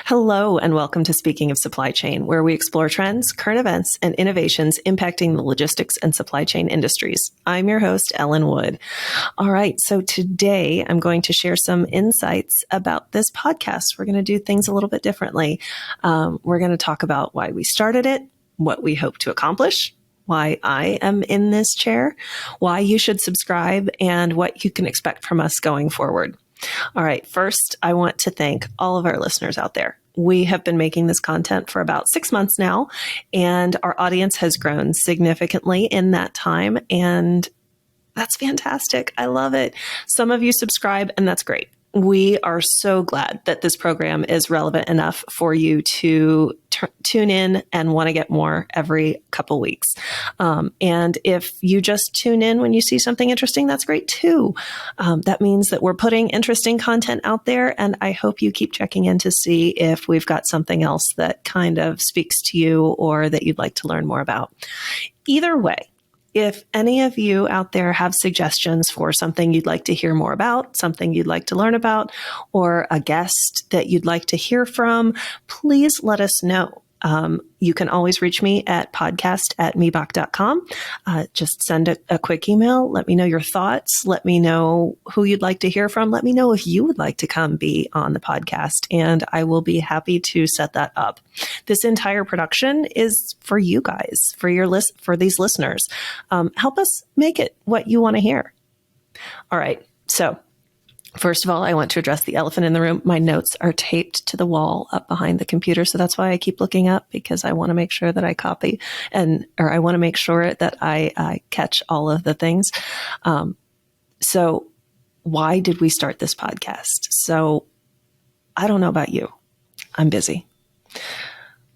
Hello, and welcome to Speaking of Supply Chain, where we explore trends, current events, and innovations impacting the logistics and supply chain industries. I'm your host, Ellen Wood. All right, so today I'm going to share some insights about this podcast. We're going to do things a little bit differently. We're going to talk about why we started it, what we hope to accomplish, why I am in this chair, why you should subscribe, and what you can expect from us going forward. All right. First, I want to thank all of our listeners out there. We have been making this content for about 6 months now, and our audience has grown significantly in that time. And that's fantastic. I love it. Some of you subscribe, and that's great. We are so glad that this program is relevant enough for you to tune in and want to get more every couple weeks. And if you just tune in when you see something interesting, that's great too. That means that we're putting interesting content out there, and I hope you keep checking in to see if we've got something else that kind of speaks to you or that you'd like to learn more about. Either way, if any of you out there have suggestions for something you'd like to hear more about, something you'd like to learn about, or a guest that you'd like to hear from, please let us know. You can always reach me at podcast@miebach.com. Just send a quick email. Let me know your thoughts. Let me know who you'd like to hear from. Let me know if you would like to come be on the podcast, and I will be happy to set that up. This entire production is for you guys, for these listeners. Help us make it what you want to hear. All right. So, first of all, I want to address the elephant in the room. My notes are taped to the wall up behind the computer. So that's why I keep looking up, because I want to make sure that I copy or I want to make sure that I catch all of the things. So why did we start this podcast? So I don't know about you. I'm busy.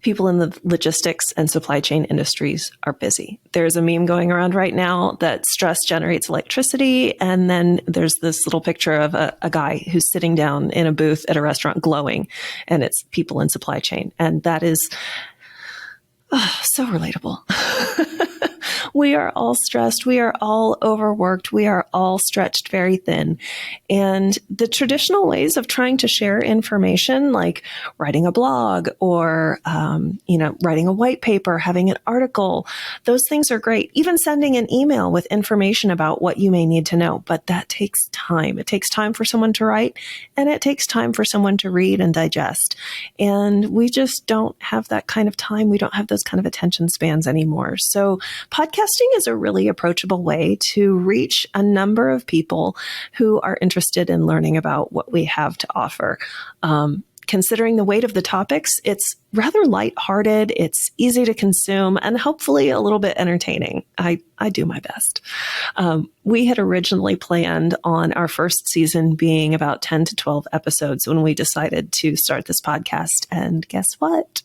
People in the logistics and supply chain industries are busy. There's a meme going around right now that stress generates electricity. And then there's this little picture of a guy who's sitting down in a booth at a restaurant glowing, and it's people in supply chain. And that is so relatable. We are all stressed. We are all overworked. We are all stretched very thin. And the traditional ways of trying to share information, like writing a blog or, writing a white paper, having an article, those things are great. Even sending an email with information about what you may need to know. But that takes time. It takes time for someone to write, and it takes time for someone to read and digest. And we just don't have that kind of time. We don't have those kind of attention spans anymore. So podcasting is a really approachable way to reach a number of people who are interested in learning about what we have to offer. Considering the weight of the topics, it's rather lighthearted, it's easy to consume, and hopefully a little bit entertaining. I do my best. We had originally planned on our first season being about 10 to 12 episodes when we decided to start this podcast. And guess what?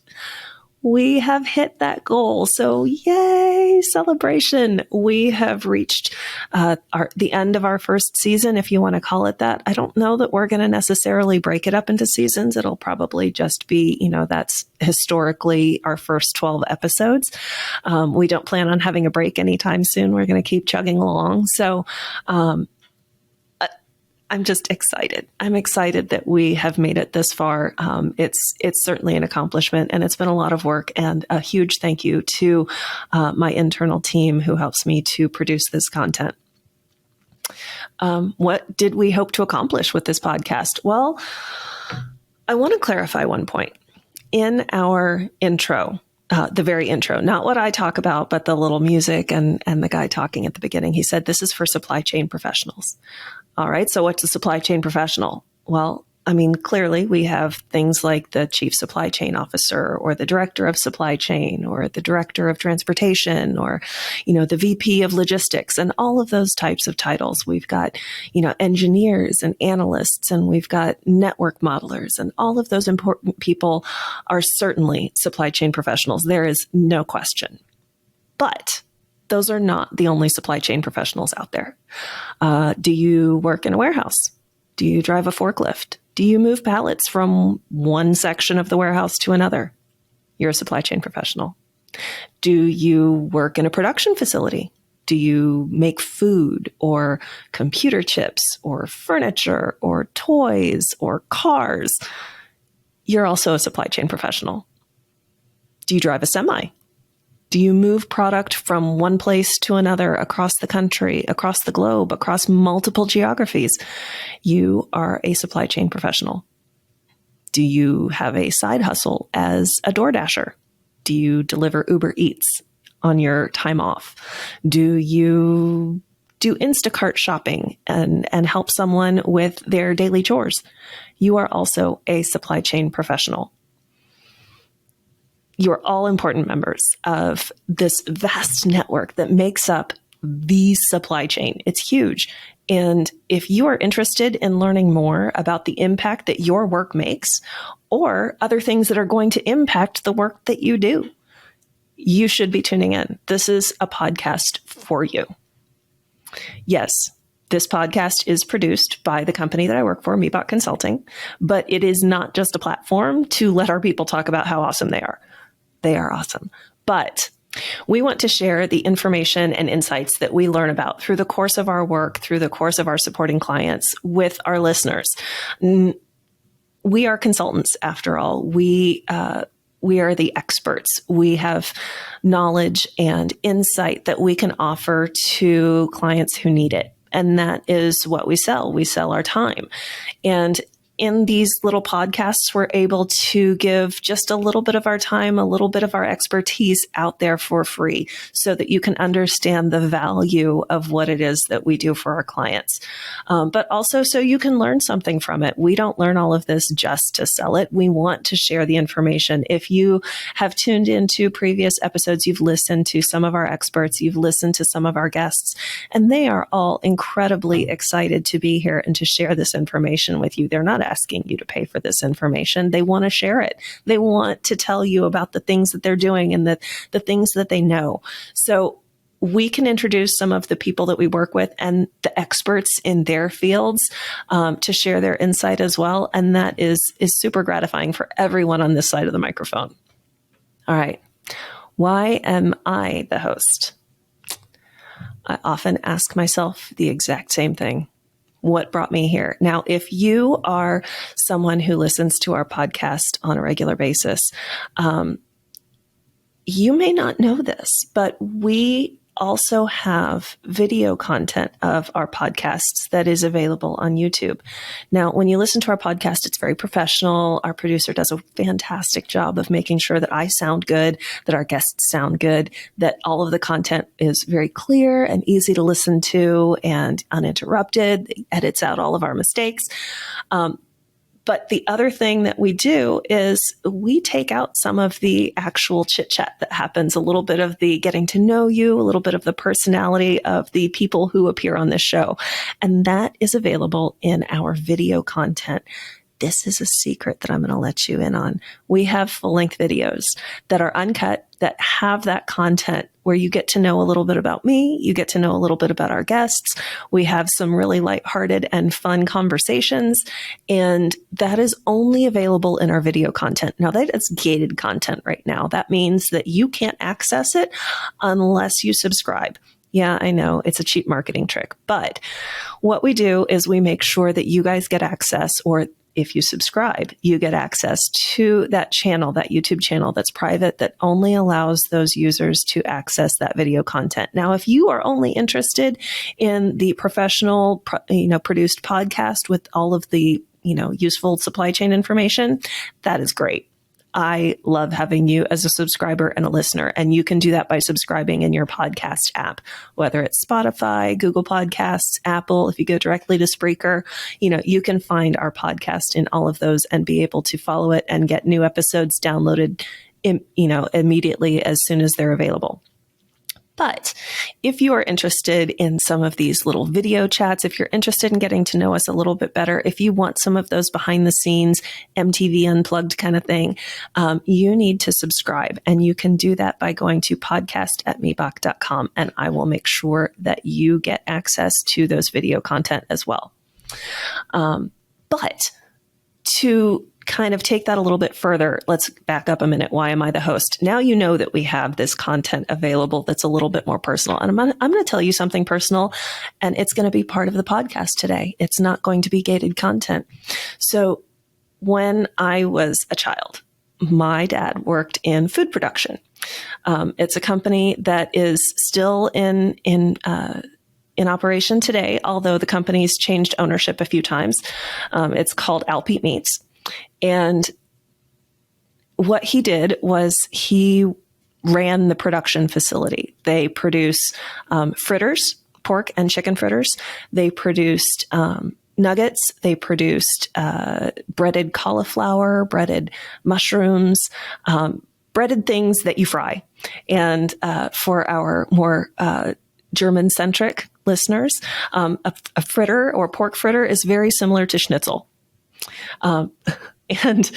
We have hit that goal. So yay, celebration. We have reached the end of our first season, if you want to call it that. I don't know that we're going to necessarily break it up into seasons. It'll probably just be, that's historically our first 12 episodes. We don't plan on having a break anytime soon. We're going to keep chugging along. So I'm just excited. I'm excited that we have made it this far. It's certainly an accomplishment, and it's been a lot of work, and a huge thank you to my internal team who helps me to produce this content. What did we hope to accomplish with this podcast? Well, I want to clarify one point. In our intro, the very intro, not what I talk about, but the little music and the guy talking at the beginning, he said, this is for supply chain professionals. All right. So what's a supply chain professional? Well, clearly we have things like the chief supply chain officer or the director of supply chain or the director of transportation or, the VP of logistics and all of those types of titles. We've got, engineers and analysts, and we've got network modelers, and all of those important people are certainly supply chain professionals. There is no question. But those are not the only supply chain professionals out there. Do you work in a warehouse? Do you drive a forklift? Do you move pallets from one section of the warehouse to another? You're a supply chain professional. Do you work in a production facility? Do you make food or computer chips or furniture or toys or cars? you're also a supply chain professional. Do you drive a semi? Do you move product from one place to another across the country, across the globe, across multiple geographies? You are a supply chain professional. Do you have a side hustle as a DoorDasher? Do you deliver Uber Eats on your time off? Do you do Instacart shopping and help someone with their daily chores? You are also a supply chain professional. You are all important members of this vast network that makes up the supply chain. It's huge. And if you are interested in learning more about the impact that your work makes or other things that are going to impact the work that you do, you should be tuning in. This is a podcast for you. Yes, this podcast is produced by the company that I work for, Miebach Consulting, but it is not just a platform to let our people talk about how awesome they are. They are awesome. But we want to share the information and insights that we learn about through the course of our work, through the course of our supporting clients with our listeners. We are consultants, after all. We are the experts. We have knowledge and insight that we can offer to clients who need it. And that is what we sell. We sell our time. And in these little podcasts, we're able to give just a little bit of our time, a little bit of our expertise out there for free so that you can understand the value of what it is that we do for our clients. But also so you can learn something from it. We don't learn all of this just to sell it. We want to share the information. If you have tuned into previous episodes, you've listened to some of our experts, you've listened to some of our guests, and they are all incredibly excited to be here and to share this information with you. They're not asking you to pay for this information. They want to share it. They want to tell you about the things that they're doing and the things that they know. So we can introduce some of the people that we work with and the experts in their fields to share their insight as well. And that is super gratifying for everyone on this side of the microphone. All right. Why am I the host? I often ask myself the exact same thing. What brought me here? Now, if you are someone who listens to our podcast on a regular basis, you may not know this, but we also have video content of our podcasts that is available on YouTube. Now, when you listen to our podcast, it's very professional. Our producer does a fantastic job of making sure that I sound good, that our guests sound good, that all of the content is very clear and easy to listen to and uninterrupted. It edits out all of our mistakes. But the other thing that we do is we take out some of the actual chit chat that happens, a little bit of the getting to know you, a little bit of the personality of the people who appear on this show. And that is available in our video content. This is a secret that I'm going to let you in on. We have full-length videos that are uncut, that have that content where you get to know a little bit about me, you get to know a little bit about our guests. We have some really lighthearted and fun conversations, and that is only available in our video content. Now, that is gated content right now. That means that you can't access it unless you subscribe. Yeah, I know it's a cheap marketing trick, but what we do is we make sure that you guys get access, or if you subscribe, you get access to that channel, that YouTube channel that's private, that only allows those users to access that video content. Now, if you are only interested in the professional, produced podcast with all of the, useful supply chain information, that is great. I love having you as a subscriber and a listener, and you can do that by subscribing in your podcast app, whether it's Spotify, Google Podcasts, Apple. If you go directly to Spreaker, you can find our podcast in all of those and be able to follow it and get new episodes downloaded, immediately as soon as they're available. But if you are interested in some of these little video chats, if you're interested in getting to know us a little bit better, if you want some of those behind the scenes, MTV Unplugged kind of thing, you need to subscribe. And you can do that by going to podcast@miebach.com. And I will make sure that you get access to those video content as well. But to kind of take that a little bit further, let's back up a minute. Why am I the host? Now you know that we have this content available that's a little bit more personal. And I'm going to tell you something personal, and it's going to be part of the podcast today. It's not going to be gated content. So when I was a child, my dad worked in food production. It's a company that is still in operation today, although the company's changed ownership a few times. It's called Alpete Meats. And what he did was he ran the production facility. They produce fritters, pork and chicken fritters. They produced nuggets. They produced breaded cauliflower, breaded mushrooms, breaded things that you fry. And for our more German-centric listeners, a fritter or pork fritter is very similar to schnitzel. And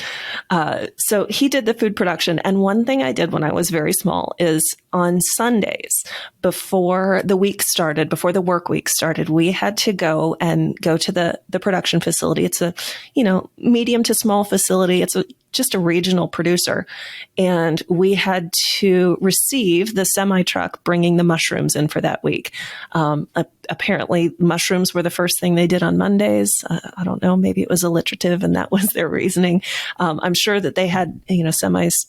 so he did the food production. And one thing I did when I was very small is on Sundays, before the week started, before the work week started, we had to go to the production facility. It's a, medium to small facility. It's just a regional producer. And we had to receive the semi truck bringing the mushrooms in for that week. Apparently mushrooms were the first thing they did on Mondays. I don't know, maybe it was alliterative and that was their reasoning. I'm sure that they had, semis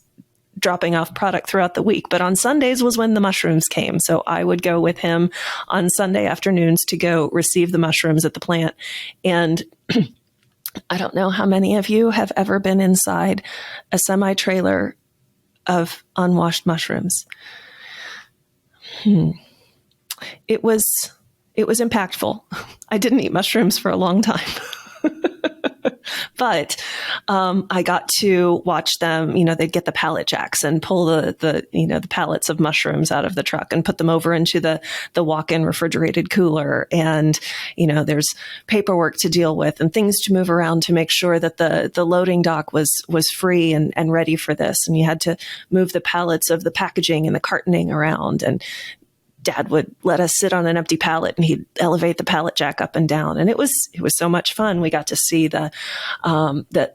dropping off product throughout the week, but on Sundays was when the mushrooms came. So I would go with him on Sunday afternoons to go receive the mushrooms at the plant. And I don't know how many of you have ever been inside a semi-trailer of unwashed mushrooms. It was impactful. I didn't eat mushrooms for a long time. But I got to watch them, they'd get the pallet jacks and pull the pallets of mushrooms out of the truck and put them over into the walk-in refrigerated cooler. And, there's paperwork to deal with and things to move around to make sure that the loading dock was free and ready for this. And you had to move the pallets of the packaging and the cartoning around. And Dad would let us sit on an empty pallet and he'd elevate the pallet jack up and down. And it was so much fun. We got to see the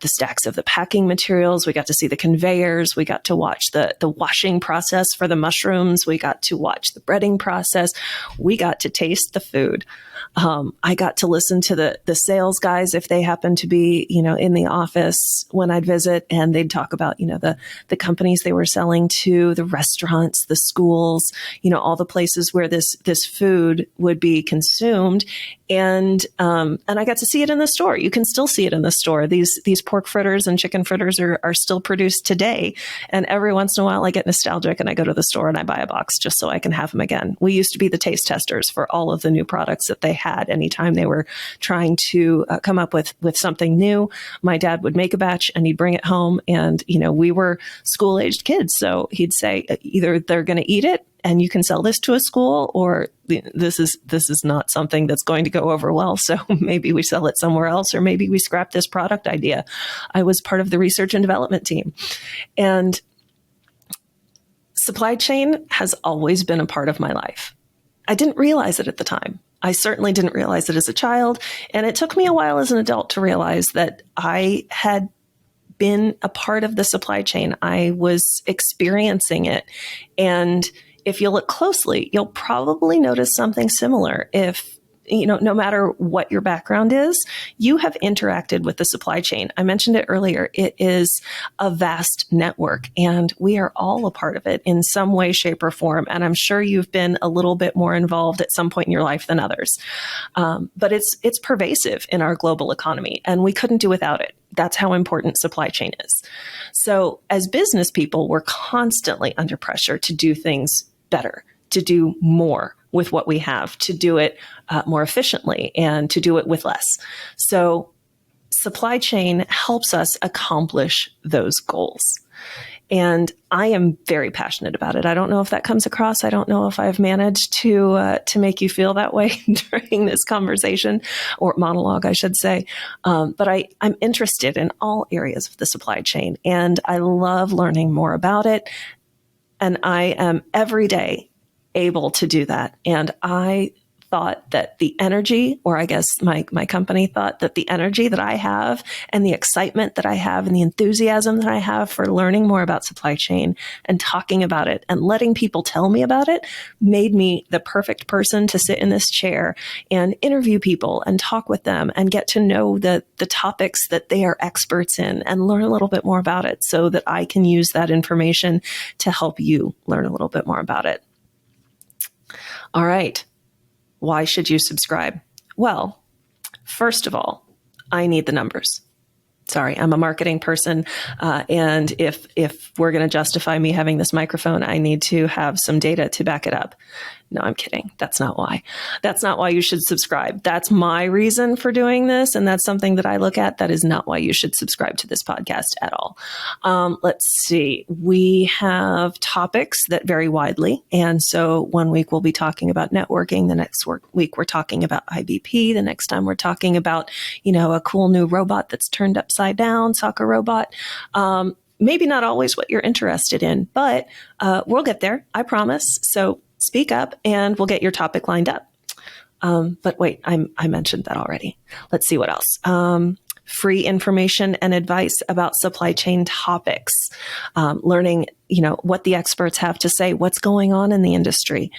stacks of the packing materials. We got to see the conveyors. We got to watch the washing process for the mushrooms. We got to watch the breading process. We got to taste the food. I got to listen to the sales guys if they happened to be, in the office when I'd visit, and they'd talk about, the companies they were selling to, the restaurants, the schools, all the places where this food would be consumed. And I got to see it in the store. You can still see it in the store. These pork fritters and chicken fritters are still produced today. And every once in a while I get nostalgic and I go to the store and I buy a box just so I can have them again. We used to be the taste testers for all of the new products that they had. Anytime they were trying to come up with something new, my dad would make a batch and he'd bring it home. And, we were school-aged kids. So he'd say either they're going to eat it and you can sell this to a school, or this is not something that's going to go over well. So maybe we sell it somewhere else, or maybe we scrap this product idea. I was part of the research and development team. And supply chain has always been a part of my life. I didn't realize it at the time. I certainly didn't realize it as a child. And it took me a while as an adult to realize that I had been a part of the supply chain. I was experiencing it. And if you look closely, you'll probably notice something similar. If, no matter what your background is, you have interacted with the supply chain. I mentioned it earlier. It is a vast network and we are all a part of it in some way, shape, or form. And I'm sure you've been a little bit more involved at some point in your life than others. But it's pervasive in our global economy and we couldn't do without it. That's how important supply chain is. So as business people, we're constantly under pressure to do things better, to do more with what we have, to do it more efficiently and to do it with less. So supply chain helps us accomplish those goals. And I am very passionate about it. I don't know if that comes across. I don't know if I've managed to make you feel that way during this conversation or monologue, I should say. But I'm interested in all areas of the supply chain and I love learning more about it. And I am every day able to do that. And I thought that the energy, or I guess my company thought that the energy that I have and the excitement that I have and the enthusiasm that I have for learning more about supply chain and talking about it and letting people tell me about it made me the perfect person to sit in this chair and interview people and talk with them and get to know the topics that they are experts in and learn a little bit more about it so that I can use that information to help you learn a little bit more about it. All right. Why should you subscribe? Well, first of all, I need the numbers. Sorry, I'm a marketing person. And if we're going to justify me having this microphone, I need to have some data to back it up. No, I'm kidding. That's not why. That's not why you should subscribe. That's my reason for doing this. And that's something that I look at. That is not why you should subscribe to this podcast at all. Let's see. We have topics that vary widely. And so one week we'll be talking about networking. The next week we're talking about IBP. The next time we're talking about, a cool new robot that's turned upside down, soccer robot. Maybe not always what you're interested in, but we'll get there. I promise. So speak up and we'll get your topic lined up. But wait, I mentioned that already. Let's see what else. Free information and advice about supply chain topics, learning, what the experts have to say, what's going on in the industry.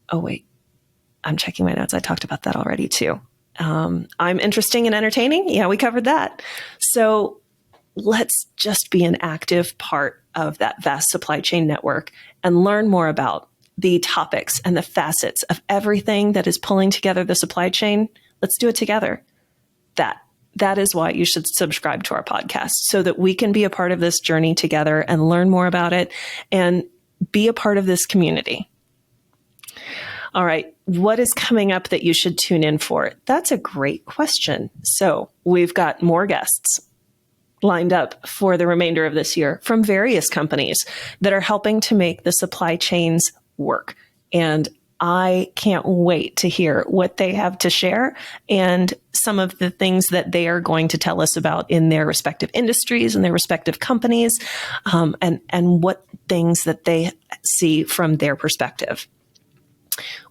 Oh, wait, I'm checking my notes. I talked about that already too. I'm interesting and entertaining. Yeah, we covered that. So let's just be an active part of that vast supply chain network and learn more about the topics and the facets of everything that is pulling together the supply chain. Let's do it together. That is why you should subscribe to our podcast, so that we can be a part of this journey together and learn more about it and be a part of this community. All right. What is coming up that you should tune in for? That's a great question. So we've got more guests lined up for the remainder of this year from various companies that are helping to make the supply chains work. And I can't wait to hear what they have to share and some of the things that they are going to tell us about in their respective industries and their respective companies, and what things that they see from their perspective.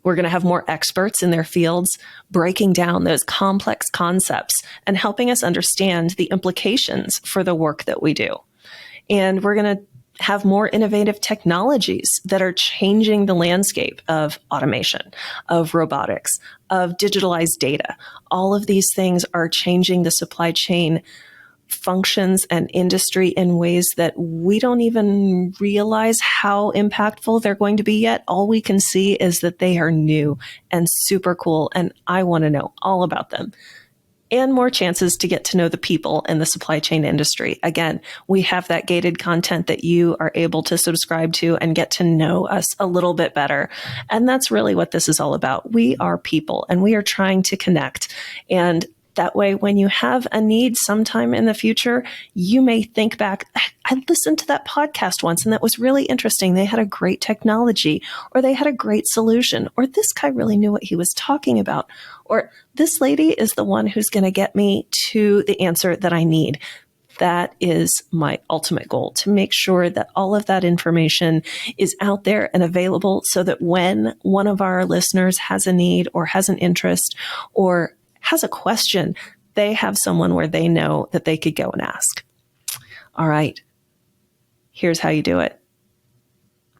We're going to have more experts in their fields breaking down those complex concepts and helping us understand the implications for the work that we do. And we're going to have more innovative technologies that are changing the landscape of automation, of robotics, of digitalized data. All of these things are changing the supply chain functions and industry in ways that we don't even realize how impactful they're going to be yet. All we can see is that they are new and super cool, and I want to know all about them. And more chances to get to know the people in the supply chain industry. Again, we have that gated content that you are able to subscribe to and get to know us a little bit better. And that's really what this is all about. We are people and we are trying to connect. And that way, when you have a need sometime in the future, you may think back, I listened to that podcast once and that was really interesting. They had a great technology, or they had a great solution, or this guy really knew what he was talking about, or this lady is the one who's going to get me to the answer that I need. That is my ultimate goal, to make sure that all of that information is out there and available so that when one of our listeners has a need or has an interest or has a question, they have someone where they know that they could go and ask. All right. Here's how you do it.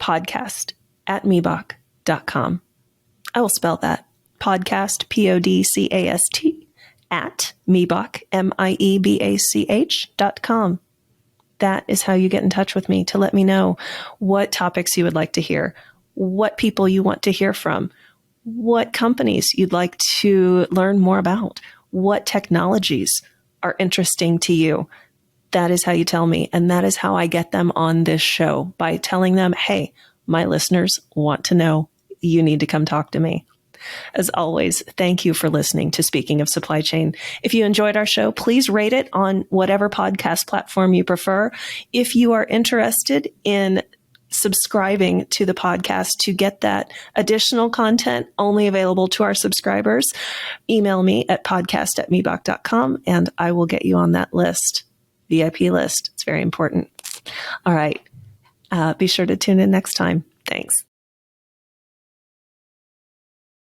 Podcast at Miebach.com. I will spell that. Podcast, Podcast, at Miebach, Miebach.com. That is how you get in touch with me, to let me know what topics you would like to hear, what people you want to hear from, what companies you'd like to learn more about, what technologies are interesting to you. That is how you tell me. And that is how I get them on this show, by telling them, hey, my listeners want to know. You need to come talk to me. As always, thank you for listening to Speaking of Supply Chain. If you enjoyed our show, please rate it on whatever podcast platform you prefer. If you are interested in subscribing to the podcast to get that additional content only available to our subscribers, email me at podcast@Miebach.com and I will get you on that list, VIP list. It's very important. All right. Be sure to tune in next time. Thanks.